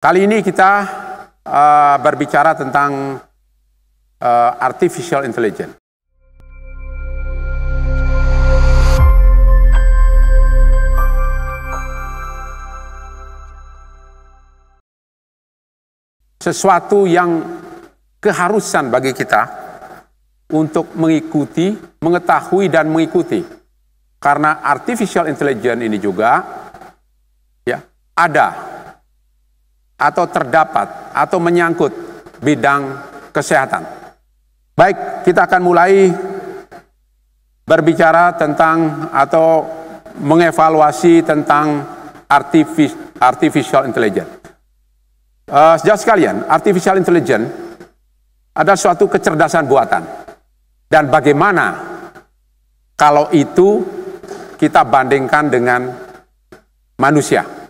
Kali ini kita berbicara tentang artificial intelligence. Sesuatu yang keharusan bagi kita untuk mengikuti, mengetahui dan mengikuti. Karena artificial intelligence ini juga ada atau terdapat atau menyangkut bidang kesehatan. Baik, kita akan mulai berbicara tentang atau mengevaluasi tentang artificial intelligence. Saudara sekalian, artificial intelligence adalah suatu kecerdasan buatan. Dan bagaimana kalau itu kita bandingkan dengan manusia?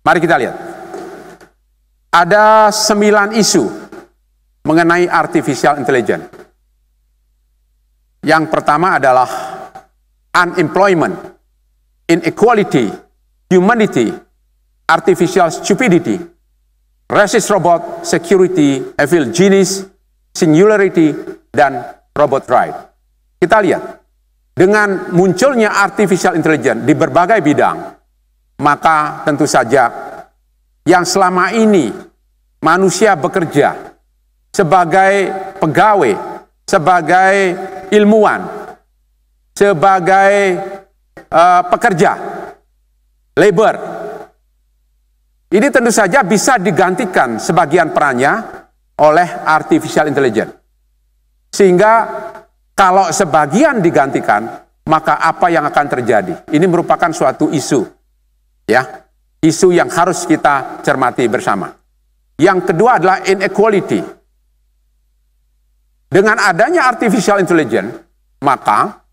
Mari kita lihat. Ada 9 isu mengenai artificial intelligence. Yang pertama adalah unemployment, inequality, humanity, artificial stupidity, racist robot, security, evil genius, singularity, dan robot right. Kita lihat, dengan munculnya artificial intelligence di berbagai bidang, maka tentu saja yang selama ini manusia bekerja sebagai pegawai, sebagai ilmuwan, sebagai pekerja, labor, ini tentu saja bisa digantikan sebagian perannya oleh artificial intelligence. Sehingga kalau sebagian digantikan, maka apa yang akan terjadi? Ini merupakan suatu isu. Isu yang harus kita cermati bersama. Yang kedua adalah inequality. Dengan adanya artificial intelligence, maka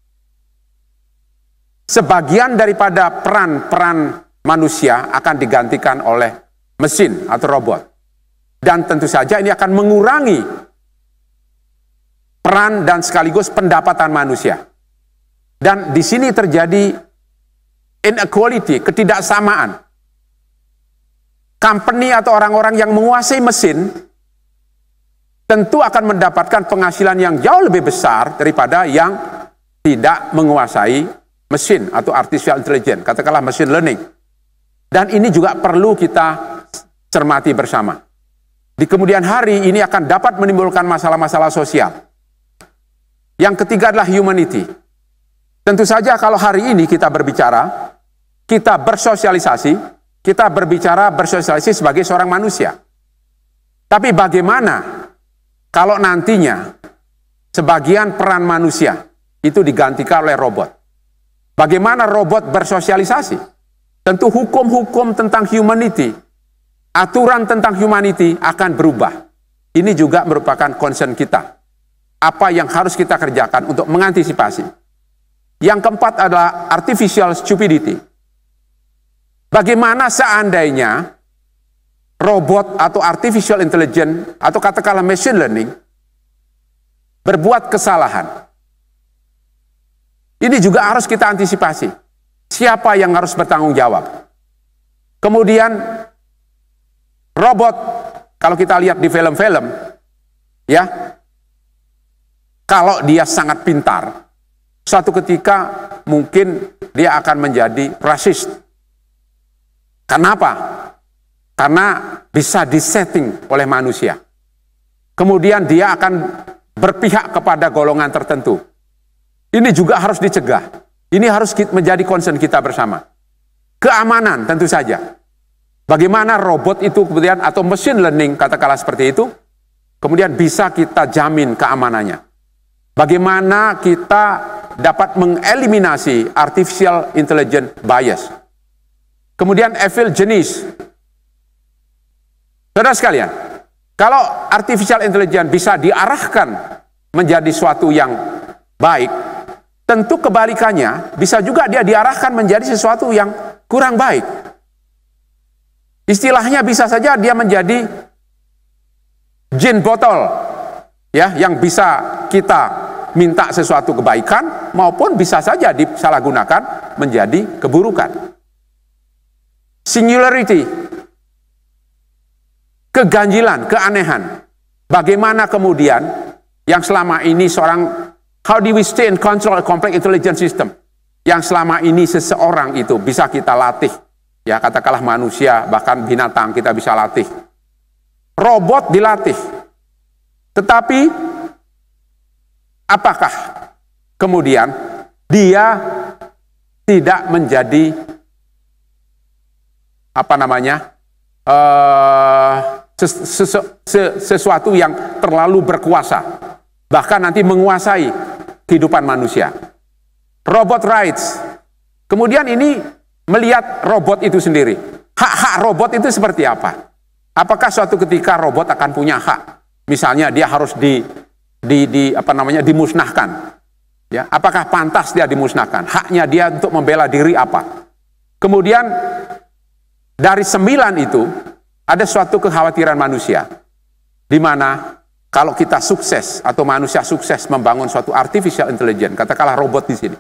sebagian daripada peran-peran manusia akan digantikan oleh mesin atau robot. Dan tentu saja ini akan mengurangi peran dan sekaligus pendapatan manusia. Dan di sini terjadi inequality, ketidaksamaan. Company atau orang-orang yang menguasai mesin tentu akan mendapatkan penghasilan yang jauh lebih besar daripada yang tidak menguasai mesin atau artificial intelligence, katakanlah machine learning. Dan ini juga perlu kita cermati bersama. Di kemudian hari ini akan dapat menimbulkan masalah-masalah sosial. Yang ketiga adalah humanity. Tentu saja kalau hari ini kita berbicara, kita bersosialisasi, kita bersosialisasi sebagai seorang manusia. Tapi bagaimana kalau nantinya sebagian peran manusia itu digantikan oleh robot? Bagaimana robot bersosialisasi? Tentu hukum-hukum tentang humanity, aturan tentang humanity akan berubah. Ini juga merupakan concern kita. Apa yang harus kita kerjakan untuk mengantisipasi? Yang keempat adalah artificial stupidity. Bagaimana seandainya robot atau artificial intelligence atau katakanlah machine learning berbuat kesalahan? Ini juga harus kita antisipasi. Siapa yang harus bertanggung jawab? Kemudian robot, kalau kita lihat di film-film, kalau dia sangat pintar, suatu ketika mungkin dia akan menjadi rasis. Kenapa? Karena bisa disetting oleh manusia. Kemudian dia akan berpihak kepada golongan tertentu. Ini juga harus dicegah. Ini harus menjadi concern kita bersama. Keamanan tentu saja. Bagaimana robot itu kemudian atau machine learning katakanlah seperti itu, kemudian bisa kita jamin keamanannya. Bagaimana kita dapat mengeliminasi artificial intelligence bias. Kemudian evil genius. Saudara sekalian, kalau artificial intelligence bisa diarahkan menjadi suatu yang baik, tentu kebalikannya bisa juga dia diarahkan menjadi sesuatu yang kurang baik. Istilahnya bisa saja dia menjadi jin botol, yang bisa kita minta sesuatu kebaikan maupun bisa saja disalahgunakan menjadi keburukan. Singularity, keganjilan, keanehan. Bagaimana kemudian yang selama ini how do we stay and control a complex intelligence system? Yang selama ini seseorang itu bisa kita latih. Ya, katakanlah manusia, bahkan binatang kita bisa latih. Robot dilatih. Tetapi apakah kemudian dia tidak menjadi sesuatu yang terlalu berkuasa, bahkan nanti menguasai kehidupan manusia? Robot rights. Kemudian ini melihat robot itu sendiri. Hak-hak robot itu seperti apa? Apakah suatu ketika robot akan punya hak? Misalnya dia harus dimusnahkan. Ya, apakah pantas dia dimusnahkan? Haknya dia untuk membela diri apa? Kemudian dari 9 itu ada suatu kekhawatiran manusia, di mana kalau kita sukses atau manusia sukses membangun suatu artificial intelligence, katakanlah robot di sini,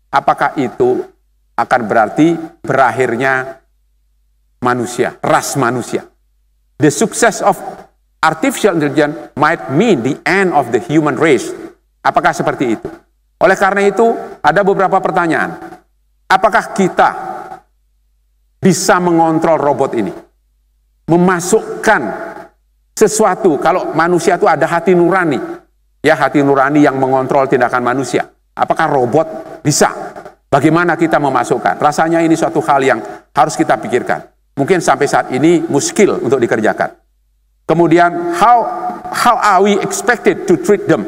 apakah itu akan berarti berakhirnya manusia, ras manusia? The success of artificial intelligence might mean the end of the human race. Apakah seperti itu? Oleh karena itu, ada beberapa pertanyaan. Apakah kita bisa mengontrol robot ini? Memasukkan sesuatu, kalau manusia itu ada hati nurani, ya, hati nurani yang mengontrol tindakan manusia. Apakah robot bisa? Bagaimana kita memasukkan? Rasanya ini suatu hal yang harus kita pikirkan. Mungkin sampai saat ini muskil untuk dikerjakan. Kemudian, how are we expected to treat them?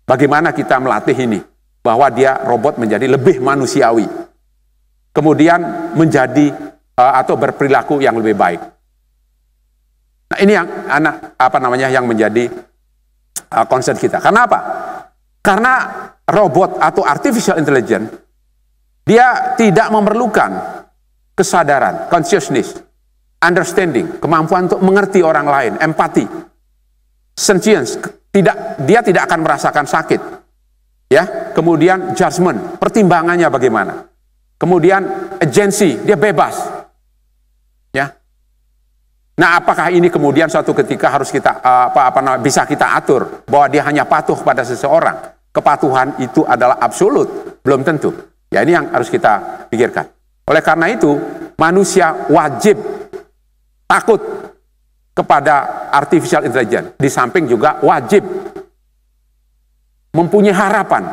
Bagaimana kita melatih ini? Bahwa dia robot menjadi lebih manusiawi. Kemudian menjadi atau berperilaku yang lebih baik. Nah, ini yang yang menjadi concern kita. Karena apa? Karena robot atau artificial intelligence dia tidak memerlukan kesadaran, consciousness, understanding, kemampuan untuk mengerti orang lain, empati, sentience, dia tidak akan merasakan sakit. Ya, kemudian judgment, pertimbangannya bagaimana? Kemudian agency, dia bebas. Ya. Nah, apakah ini kemudian suatu ketika harus kita bisa kita atur bahwa dia hanya patuh pada seseorang? Kepatuhan itu adalah absolut, belum tentu. Ya, ini yang harus kita pikirkan. Oleh karena itu, manusia wajib takut kepada artificial intelligence. Di samping juga wajib mempunyai harapan,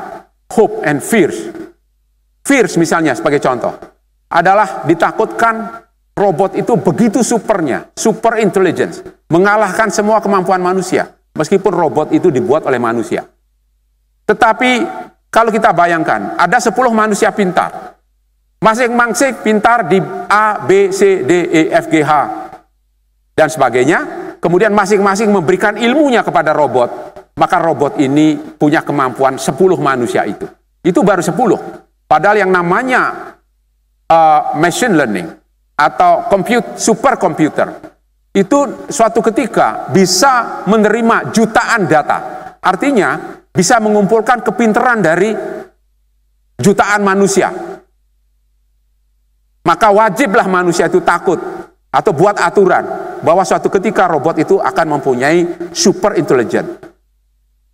hope and fears. Fears misalnya sebagai contoh, adalah ditakutkan robot itu begitu supernya, super intelligence, mengalahkan semua kemampuan manusia, meskipun robot itu dibuat oleh manusia. Tetapi kalau kita bayangkan, ada 10 manusia pintar, masing-masing pintar di A, B, C, D, E, F, G, H, dan sebagainya. Kemudian masing-masing memberikan ilmunya kepada robot. Maka robot ini punya kemampuan 10 manusia itu. Itu baru 10. Padahal yang namanya machine learning atau super komputer itu suatu ketika bisa menerima jutaan data. Artinya bisa mengumpulkan kepintaran dari jutaan manusia. Maka wajiblah manusia itu takut atau buat aturan bahwa suatu ketika robot itu akan mempunyai super intelligence.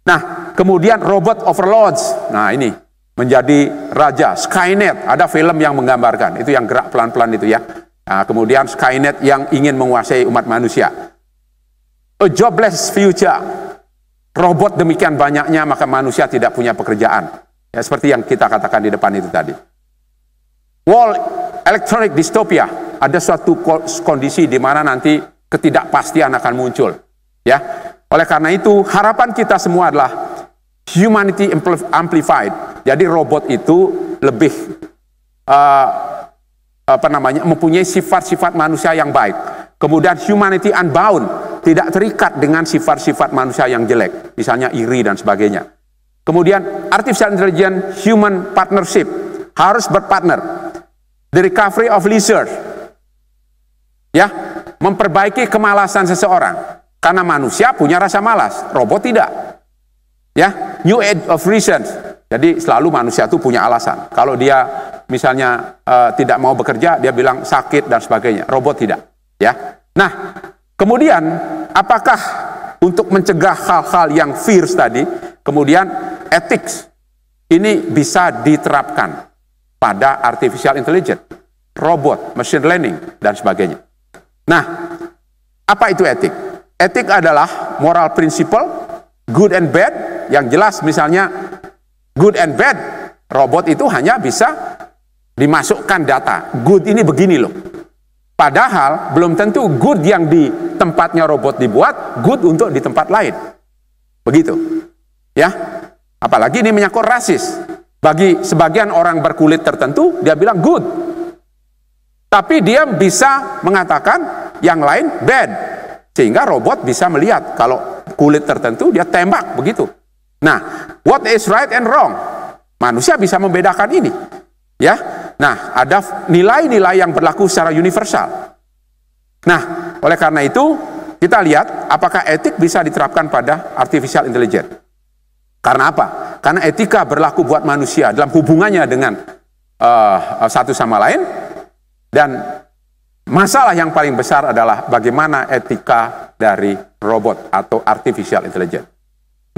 Nah, kemudian robot overlords. Nah, ini menjadi raja. Skynet, ada film yang menggambarkan. Itu yang gerak pelan-pelan itu ya. Nah, kemudian Skynet yang ingin menguasai umat manusia. A jobless future. Robot demikian banyaknya, maka manusia tidak punya pekerjaan. Ya, seperti yang kita katakan di depan itu tadi. World electronic dystopia, ada suatu kondisi di mana nanti ketidakpastian akan muncul. Ya, oleh karena itu harapan kita semua adalah humanity amplified. Jadi robot itu lebih mempunyai sifat-sifat manusia yang baik. Kemudian humanity unbound, tidak terikat dengan sifat-sifat manusia yang jelek, misalnya iri dan sebagainya. Kemudian artificial intelligence human partnership, harus berpartner. The recovery of leisure, ya, memperbaiki kemalasan seseorang. Karena manusia punya rasa malas, robot tidak. Ya, new age of reasons. Jadi selalu manusia itu punya alasan. Kalau dia misalnya tidak mau bekerja, dia bilang sakit dan sebagainya. Robot tidak. Ya. Nah, Kemudian, apakah untuk mencegah hal-hal yang fierce tadi, kemudian ethics ini bisa diterapkan pada artificial intelligence, robot, machine learning, dan sebagainya. Nah, apa itu etik? Etik adalah moral principle, good and bad, yang jelas misalnya good and bad, robot itu hanya bisa dimasukkan data. Good ini begini loh. Padahal belum tentu good yang di tempatnya robot dibuat, good untuk di tempat lain. Begitu. Ya. Apalagi ini menyangkut rasis. Bagi sebagian orang berkulit tertentu, dia bilang good. Tapi dia bisa mengatakan yang lain bad. Sehingga robot bisa melihat kalau kulit tertentu dia tembak begitu. Nah, what is right and wrong? Manusia bisa membedakan ini. Ya. Nah, ada nilai-nilai yang berlaku secara universal. Nah, oleh karena itu, kita lihat apakah etik bisa diterapkan pada artificial intelligence. Karena apa? Karena etika berlaku buat manusia dalam hubungannya dengan satu sama lain. Dan masalah yang paling besar adalah bagaimana etika dari robot atau artificial intelligence.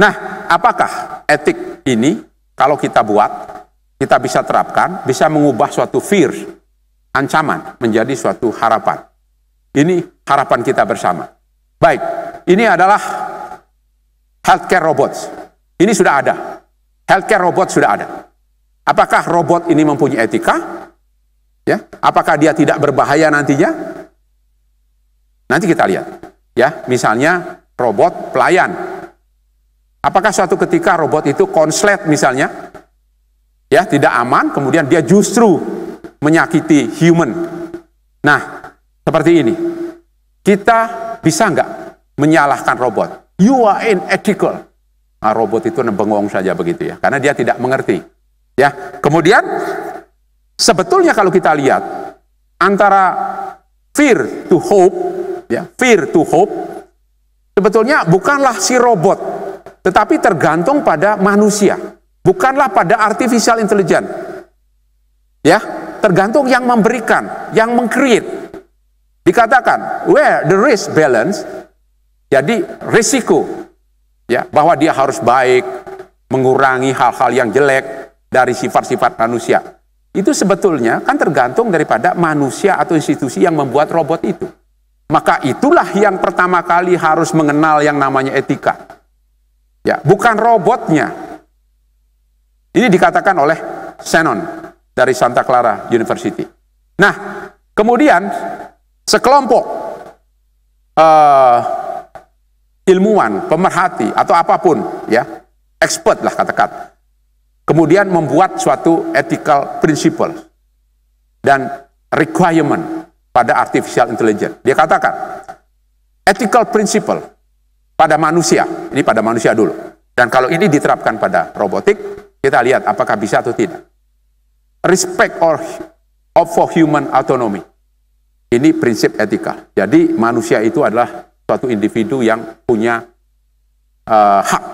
Nah, apakah etik ini kalau kita buat, kita bisa terapkan, bisa mengubah suatu fear, ancaman, menjadi suatu harapan. Ini harapan kita bersama. Baik, ini adalah healthcare robots. Ini sudah ada. Healthcare robot sudah ada. Apakah robot ini mempunyai etika? Ya, apakah dia tidak berbahaya nantinya? Nanti kita lihat. Ya, misalnya robot pelayan. Apakah suatu ketika robot itu konslet misalnya? Ya, tidak aman, kemudian dia justru menyakiti human. Nah, seperti ini. Kita bisa nggak menyalahkan robot? You are unethical. Nah, robot itu bengong saja begitu ya, karena dia tidak mengerti. Ya, kemudian sebetulnya kalau kita lihat antara fear to hope, ya, fear to hope, sebetulnya bukanlah si robot, tetapi tergantung pada manusia. Bukanlah pada artificial intelligence. Ya, tergantung yang memberikan, yang meng-create. Dikatakan, where the risk balance, jadi risiko, ya, bahwa dia harus baik, mengurangi hal-hal yang jelek dari sifat-sifat manusia. Itu sebetulnya kan tergantung daripada manusia atau institusi yang membuat robot itu. Maka itulah yang pertama kali harus mengenal yang namanya etika. Ya, bukan robotnya. Ini dikatakan oleh Shannon dari Santa Clara University. Nah, kemudian sekelompok ilmuwan, pemerhati atau apapun, ya, expert lah katakan, kemudian membuat suatu ethical principle dan requirement pada artificial intelligence. Dia katakan ethical principle pada manusia, ini pada manusia dulu. Dan kalau ini diterapkan pada robotik, kita lihat apakah bisa atau tidak. Respect for human autonomy. Ini prinsip etika. Jadi manusia itu adalah suatu individu yang punya hak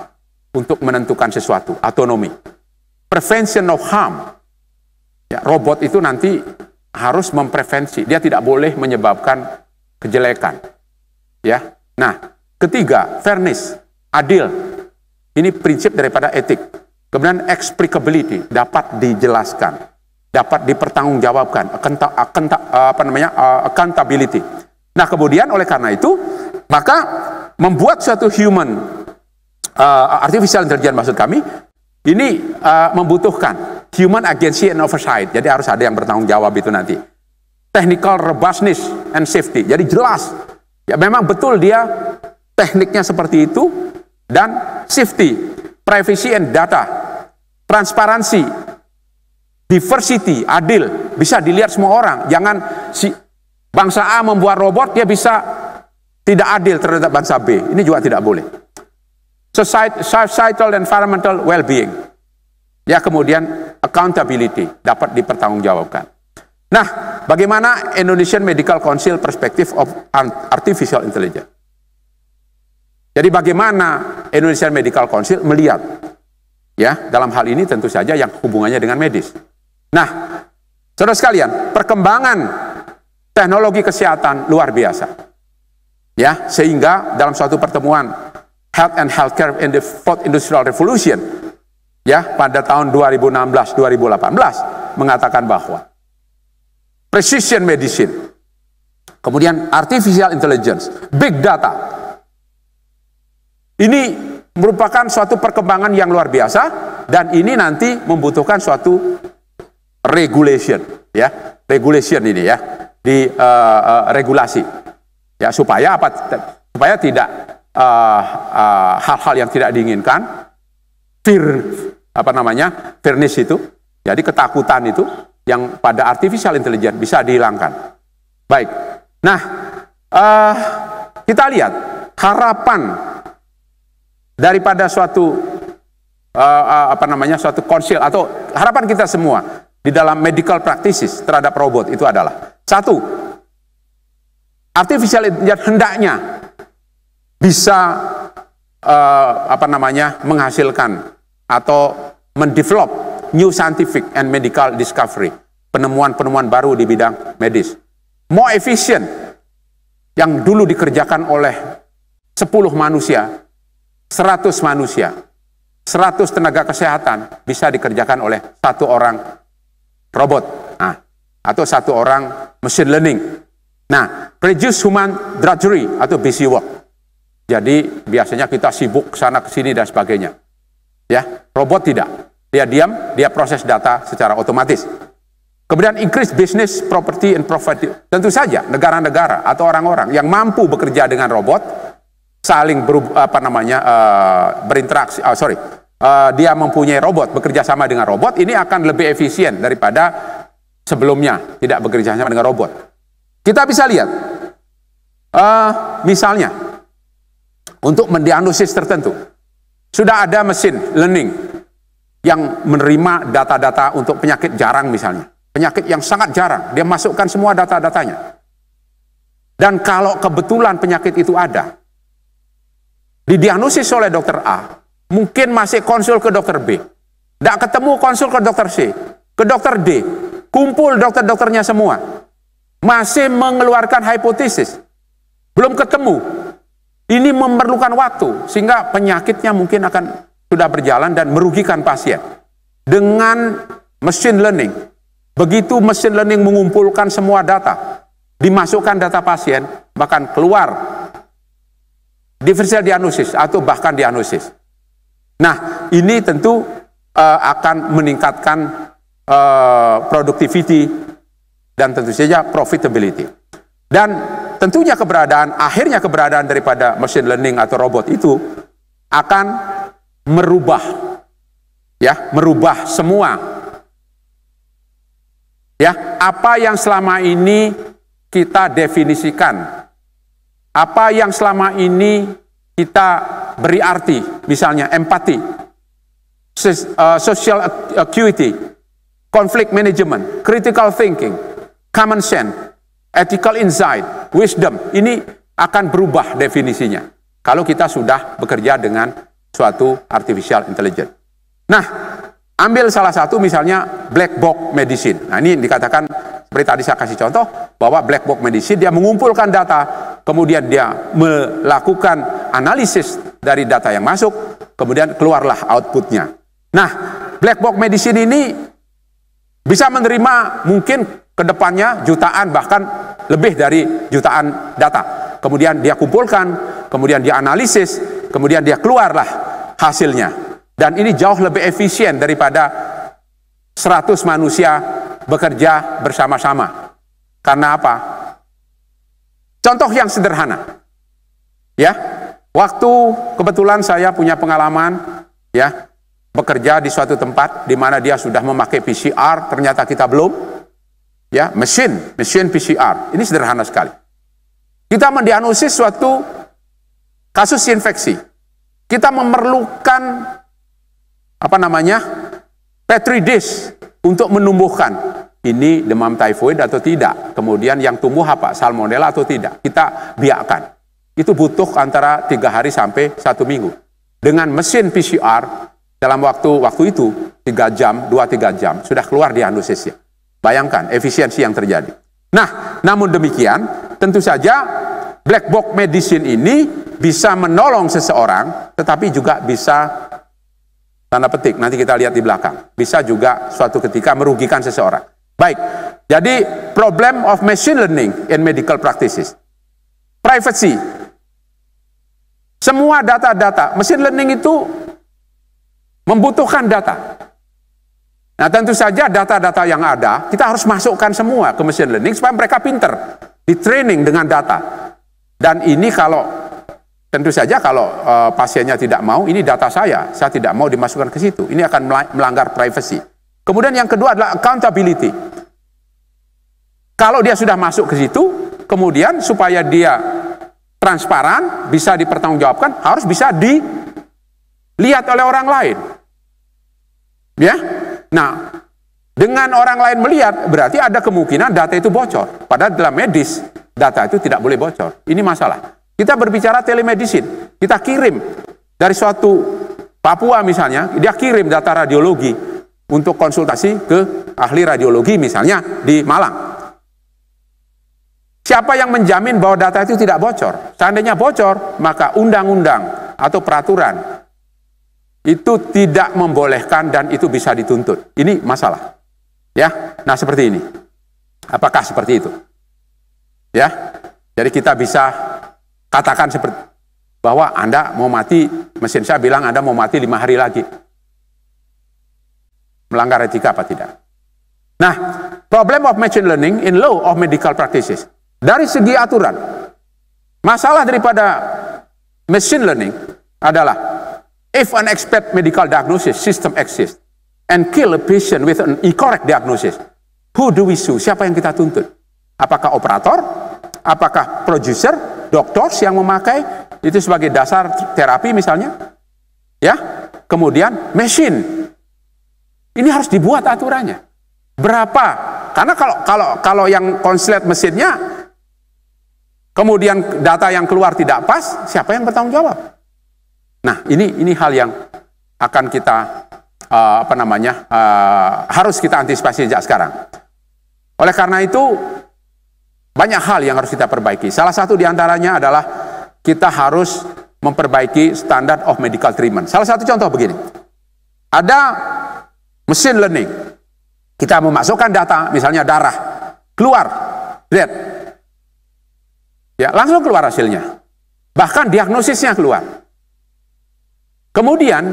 untuk menentukan sesuatu, autonomi. Prevention of harm. Ya, robot itu nanti harus memprevensi. Dia tidak boleh menyebabkan kejelekan. Ya. Nah, ketiga, fairness, adil. Ini prinsip daripada etik. Kemudian explicability, dapat dijelaskan, dapat dipertanggungjawabkan, accountability. Nah, kemudian oleh karena itu, maka membuat suatu human artificial intelligence maksud kami, ini membutuhkan human agency and oversight. Jadi harus ada yang bertanggung jawab itu nanti. Technical robustness and safety. Jadi jelas, ya memang betul dia tekniknya seperti itu, dan safety, privacy and data, transparansi, diversity, adil, bisa dilihat semua orang. Jangan si bangsa A membuat robot, dia bisa tidak adil terhadap bangsa B. Ini juga tidak boleh. Societal and environmental well-being. Ya, kemudian accountability, dapat dipertanggungjawabkan. Nah, bagaimana Indonesian Medical Council perspektif of artificial intelligence? Jadi bagaimana Indonesian Medical Council melihat, ya, dalam hal ini tentu saja yang hubungannya dengan medis. Nah, saudara sekalian, perkembangan teknologi kesehatan luar biasa. Ya, sehingga dalam suatu pertemuan Health and Healthcare in the Fourth Industrial Revolution, ya, pada tahun 2016-2018 mengatakan bahwa precision medicine, kemudian artificial intelligence, big data, ini merupakan suatu perkembangan yang luar biasa, dan ini nanti membutuhkan suatu regulation, ya, regulation ini ya, di regulasi, ya, supaya apa? Supaya tidak hal-hal yang tidak diinginkan, fairness itu, jadi ketakutan itu yang pada artificial intelligence bisa dihilangkan. Baik, nah kita lihat harapan daripada suatu suatu konsil atau harapan kita semua di dalam medical practices terhadap robot itu adalah satu, artificial intelligence hendaknya bisa menghasilkan atau mendevelop new scientific and medical discovery, penemuan-penemuan baru di bidang medis, more efficient, yang dulu dikerjakan oleh 10 manusia, 100 manusia, 100 tenaga kesehatan bisa dikerjakan oleh 1 orang robot, atau 1 orang machine learning. Nah, reduce human drudgery atau busy work. Jadi biasanya kita sibuk sana ke sini dan sebagainya. Ya, robot tidak. Dia diam, dia proses data secara otomatis. Kemudian increase business, property and profit. Tentu saja negara-negara atau orang-orang yang mampu bekerja dengan robot saling berinteraksi. Dia mempunyai robot, bekerja sama dengan robot, ini akan lebih efisien daripada sebelumnya tidak bekerja sama dengan robot. Kita bisa lihat, misalnya untuk mendiagnosis tertentu, sudah ada mesin learning yang menerima data-data untuk penyakit jarang misalnya. Penyakit yang sangat jarang, dia masukkan semua data-datanya. Dan kalau kebetulan penyakit itu ada, didiagnosis oleh dokter A, mungkin masih konsul ke dokter B, tidak ketemu konsul ke dokter C, ke dokter D, kumpul dokter-dokternya semua, masih mengeluarkan hipotesis, belum ketemu. Ini memerlukan waktu, sehingga penyakitnya mungkin akan sudah berjalan dan merugikan pasien. Dengan machine learning, begitu machine learning mengumpulkan semua data, dimasukkan data pasien, bahkan keluar differential diagnosis atau bahkan diagnosis. Nah, ini tentu akan meningkatkan productivity dan tentu saja profitability. Dan tentunya akhirnya keberadaan daripada machine learning atau robot itu akan merubah semua, ya, apa yang selama ini kita definisikan, apa yang selama ini kita beri arti, misalnya empati, social acuity, conflict management, critical thinking, common sense, ethical insight, wisdom, ini akan berubah definisinya kalau kita sudah bekerja dengan suatu artificial intelligence. Nah, ambil salah satu misalnya black box medicine. Nah, ini dikatakan seperti tadi saya kasih contoh bahwa black box medicine dia mengumpulkan data, kemudian dia melakukan analisis dari data yang masuk, kemudian keluarlah outputnya. Nah, black box medicine ini bisa menerima mungkin kedepannya jutaan, bahkan lebih dari jutaan data. Kemudian dia kumpulkan, kemudian dia analisis, kemudian dia keluarlah hasilnya. Dan ini jauh lebih efisien daripada 100 manusia bekerja bersama-sama. Karena apa? Contoh yang sederhana. Ya, waktu kebetulan saya punya pengalaman, ya, bekerja di suatu tempat di mana dia sudah memakai PCR, ternyata kita belum. Ya, mesin PCR. Ini sederhana sekali. Kita mendiagnosis suatu kasus infeksi. Kita memerlukan petri dish untuk menumbuhkan ini demam typhoid atau tidak. Kemudian yang tumbuh apa? Salmonella atau tidak. Kita biarkan. Itu butuh antara 3 hari sampai 1 minggu. Dengan mesin PCR dalam waktu itu 2-3 jam sudah keluar diagnosisnya. Bayangkan efisiensi yang terjadi. Nah, namun demikian, tentu saja black box medicine ini bisa menolong seseorang, tetapi juga bisa, tanda petik, nanti kita lihat di belakang, bisa juga suatu ketika merugikan seseorang. Baik, jadi problem of machine learning in medical practices. Privacy. Semua data-data, machine learning itu membutuhkan data. Nah, tentu saja data-data yang ada, kita harus masukkan semua ke machine learning supaya mereka pinter, di training dengan data. Dan ini kalau, tentu saja kalau pasiennya tidak mau, ini data saya tidak mau dimasukkan ke situ. Ini akan melanggar privacy. Kemudian yang kedua adalah accountability. Kalau dia sudah masuk ke situ, kemudian supaya dia transparan, bisa dipertanggungjawabkan, harus bisa dilihat oleh orang lain. Ya? Nah, dengan orang lain melihat, berarti ada kemungkinan data itu bocor. Padahal dalam medis, data itu tidak boleh bocor. Ini masalah. Kita berbicara telemedicine, kita kirim dari suatu Papua misalnya, dia kirim data radiologi untuk konsultasi ke ahli radiologi misalnya di Malang. Siapa yang menjamin bahwa data itu tidak bocor? Seandainya bocor, maka undang-undang atau peraturan itu tidak membolehkan dan itu bisa dituntut. Ini masalah. Ya. Nah, seperti ini. Apakah seperti itu? Ya. Jadi kita bisa katakan seperti bahwa Anda mau mati, mesin saya bilang Anda mau mati 5 hari lagi. Melanggar etika apa tidak? Nah, problem of machine learning in law of medical practices. Dari segi aturan, masalah daripada machine learning adalah if an expert medical diagnosis system exists and kill a patient with an incorrect diagnosis, who do we sue? Siapa yang kita tuntut? Apakah operator? Apakah producer? Dokter yang memakai itu sebagai dasar terapi misalnya? Ya, kemudian machine. Ini harus dibuat aturannya. Berapa? Karena kalau yang konslet mesinnya, kemudian data yang keluar tidak pas, siapa yang bertanggung jawab? Nah, ini hal yang akan kita harus kita antisipasi sejak sekarang. Oleh karena itu, banyak hal yang harus kita perbaiki. Salah satu diantaranya adalah kita harus memperbaiki standard of medical treatment. Salah satu contoh begini, ada machine learning. Kita memasukkan data, misalnya darah, keluar, lihat, ya langsung keluar hasilnya. Bahkan diagnosisnya keluar. Kemudian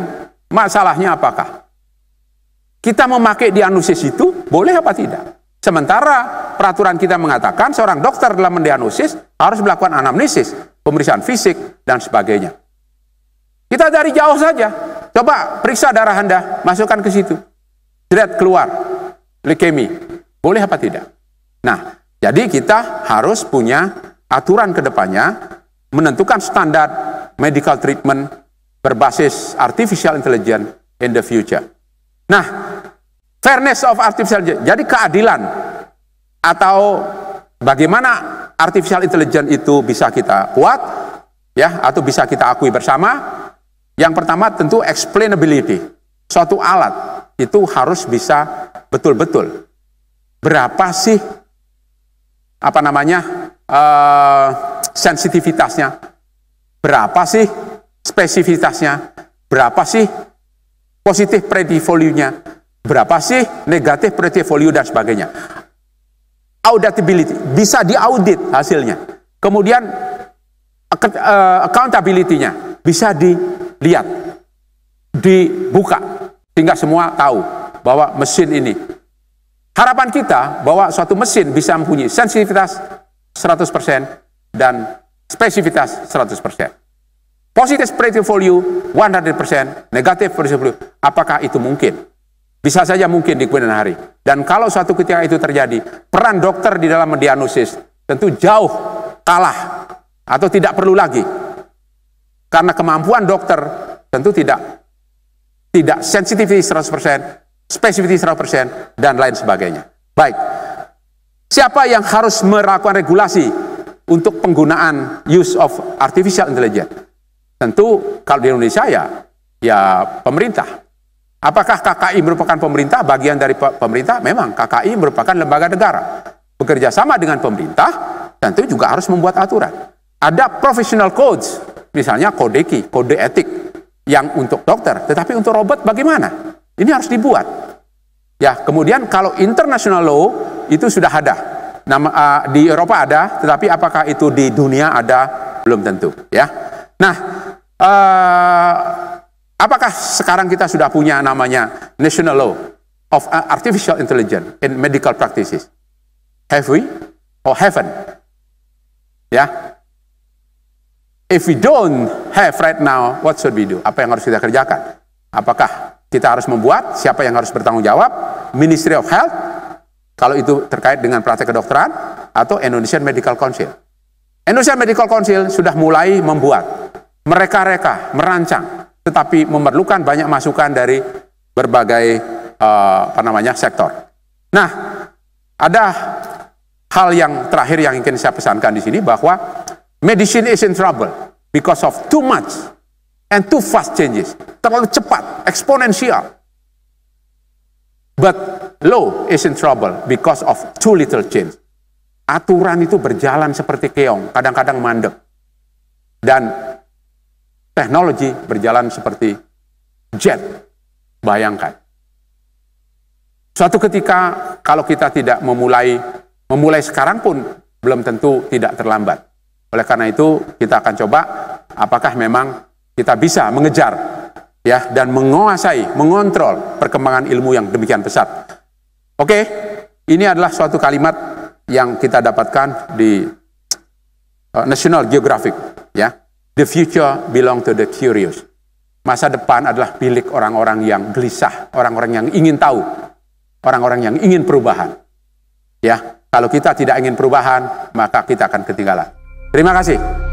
masalahnya apakah? Kita memakai diagnosis itu boleh apa tidak? Sementara peraturan kita mengatakan seorang dokter dalam mendiagnosis harus melakukan anamnesis, pemeriksaan fisik, dan sebagainya. Kita dari jauh saja, coba periksa darah Anda, masukkan ke situ. Lihat keluar, leukemia. Boleh apa tidak? Nah, jadi kita harus punya aturan ke depannya, menentukan standar medical treatment berbasis artificial intelligence in the future. Nah, fairness of artificial intelligence, jadi keadilan atau bagaimana artificial intelligence itu bisa kita buat, ya, atau bisa kita akui bersama. Yang pertama tentu explainability. Suatu alat itu harus bisa betul-betul berapa sih sensitivitasnya, berapa sih spesifitasnya, berapa sih positif predictive value-nya, berapa sih negatif predictive value dan sebagainya. Auditability, bisa diaudit hasilnya. Kemudian accountability-nya bisa dilihat, dibuka, sehingga semua tahu bahwa mesin ini. Harapan kita bahwa suatu mesin bisa mempunyai sensitivitas 100% dan spesifitas 100%. Positive predictive value 100%, negatif predictive value. Apakah itu mungkin? Bisa saja mungkin di kemudian hari. Dan kalau suatu ketika itu terjadi, peran dokter di dalam mendiagnosis tentu jauh kalah atau tidak perlu lagi. Karena kemampuan dokter tentu tidak sensitivity 100%, spesifity 100%, dan lain sebagainya. Baik, siapa yang harus melakukan regulasi untuk penggunaan use of artificial intelligence? Tentu kalau di Indonesia ya pemerintah. Apakah KKI merupakan pemerintah, bagian dari pemerintah? Memang KKI merupakan lembaga negara. Bekerja sama dengan pemerintah, tentu juga harus membuat aturan. Ada professional codes, misalnya kode etik yang untuk dokter, tetapi untuk robot bagaimana? Ini harus dibuat. Ya, kemudian kalau international law itu sudah ada. Di Eropa ada, tetapi apakah itu di dunia ada? Belum tentu, ya. Nah, apakah sekarang kita sudah punya namanya National Law of Artificial Intelligence in Medical Practices? Have we or haven't? Ya. If we don't have right now, what should we do? Apa yang harus kita kerjakan? Apakah kita harus membuat? Siapa yang harus bertanggung jawab? Ministry of Health, kalau itu terkait dengan praktek kedokteran, atau Indonesian Medical Council. Indonesian Medical Council sudah mulai membuat, mereka merancang, tetapi memerlukan banyak masukan dari berbagai sektor. Nah, ada hal yang terakhir yang ingin saya pesankan di sini, bahwa medicine is in trouble because of too much and too fast changes. Terlalu cepat, eksponensial. But law is in trouble because of too little change. Aturan itu berjalan seperti keong, kadang-kadang mandek. Dan teknologi berjalan seperti jet. Bayangkan. Suatu ketika kalau kita tidak memulai sekarang pun belum tentu tidak terlambat. Oleh karena itu kita akan coba apakah memang kita bisa mengejar, ya, dan menguasai, mengontrol perkembangan ilmu yang demikian pesat. Oke, ini adalah suatu kalimat yang kita dapatkan di National Geographic, ya. The future belong to the curious. Masa depan adalah milik orang-orang yang gelisah, orang-orang yang ingin tahu, orang-orang yang ingin perubahan. Ya, kalau kita tidak ingin perubahan, maka kita akan ketinggalan. Terima kasih.